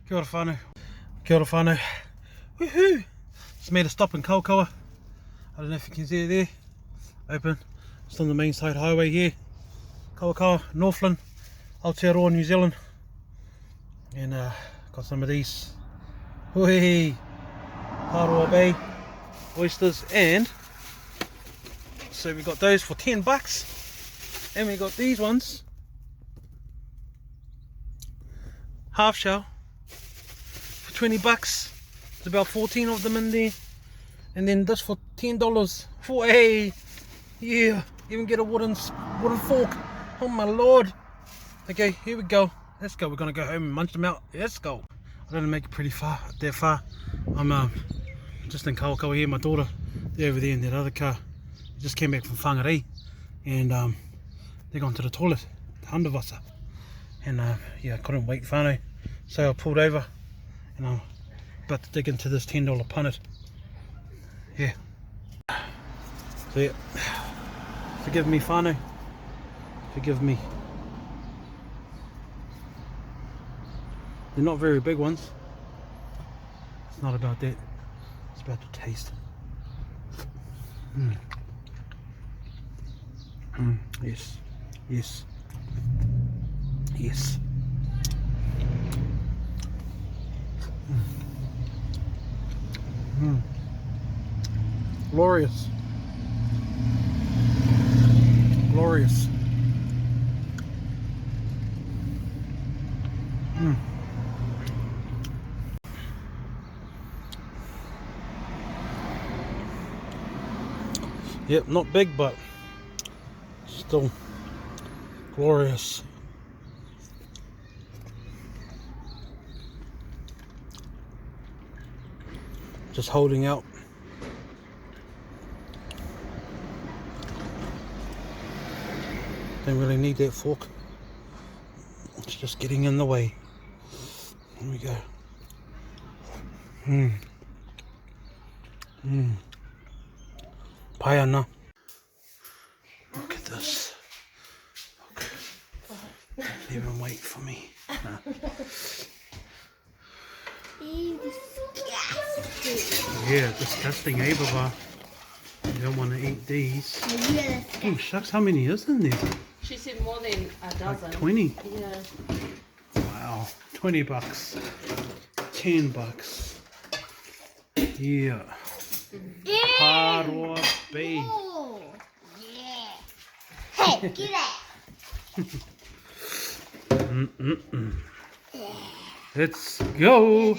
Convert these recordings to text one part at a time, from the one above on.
Kia ora whānau. Kia ora whānau. Woohoo! Just made a stop in Kawakawa. I don't know if you can see it there. Open. Just on the main side highway here. Kawakawa, Northland, Aotearoa, New Zealand. And got some of these. Hui! Paroa Bay oysters, and so we got those for $10, and we got these ones half shell for $20. There's about 14 of them in there, and then this for $10 for a yeah. Even get a wooden fork. Oh my lord! Okay, here we go. Let's go. We're gonna go home and munch them out. Let's go. I don't make it pretty far. That far. I'm just in Kawakawa here. My daughter, they're over there in that other car. Just came back from whangarei, and they're gone to the toilet, the handawasa. And yeah, I couldn't wait, whānau. So I pulled over, and I'm about to dig into this $10 punnet. Yeah. So yeah, forgive me, whānau. Forgive me. They're not very big ones. It's not about that. It's about the taste. Yes. Yes. Yes. Glorious. Glorious. Yep, not big, but still glorious. Just holding out. Don't really need that fork. It's just getting in the way. Here we go. Paiana. Look at this. Look. Don't even wait for me. No. Yeah, disgusting, eh, Baba? You don't want to eat these. Oh, shucks, how many is in there? She said more than a dozen. Like 20? Yeah. Wow, $20. $10. Yeah. Paroa Bay. Oh, yeah. Hey, get out. Let's go.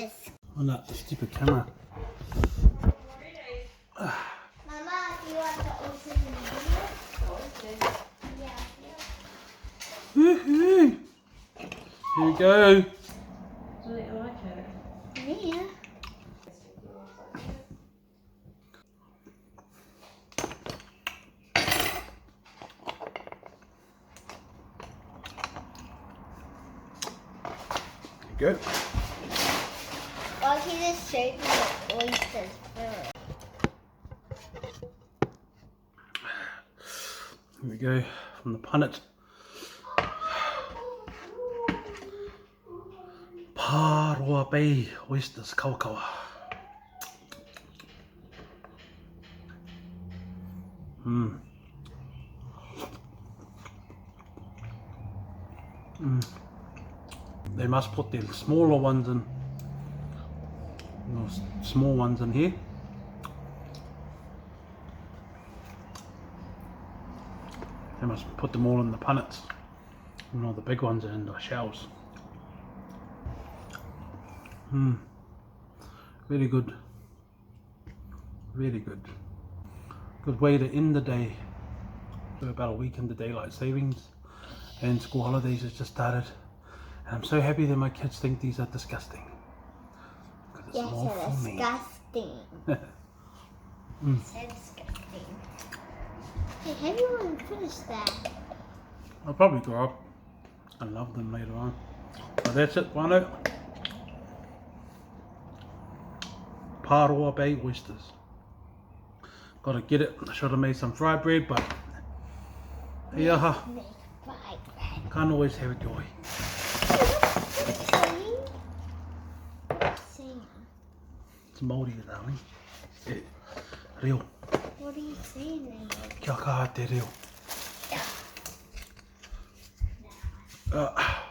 On that stupid camera. Mama, do you want to open the video? Yeah. Woohoo! Here we go. Do you like it? Yeah. There you go. Well, he just showed me the oysters first. Here we go from the punnet. Paroa Bay oysters, Kawakawa. They must put them smaller ones in. Those small ones in here. They must put them all in the punnets. And all the big ones are in the shells. Very good. Very good. Good way to end the day. We're about a week into daylight savings, and school holidays has just started. And I'm so happy that my kids think these are disgusting. Because it's Yes, more for me. disgusting. So disgusting. Hey, have you even finished that? I'll probably grow up and love them later on. But that's it, whānau. Paroa Bay oysters. Gotta get it. I should have made some fried bread, but yeah, can't always have a joy. It's Māori, darling. E, reo. What are you saying then? Kia kaha te reo. Yeah.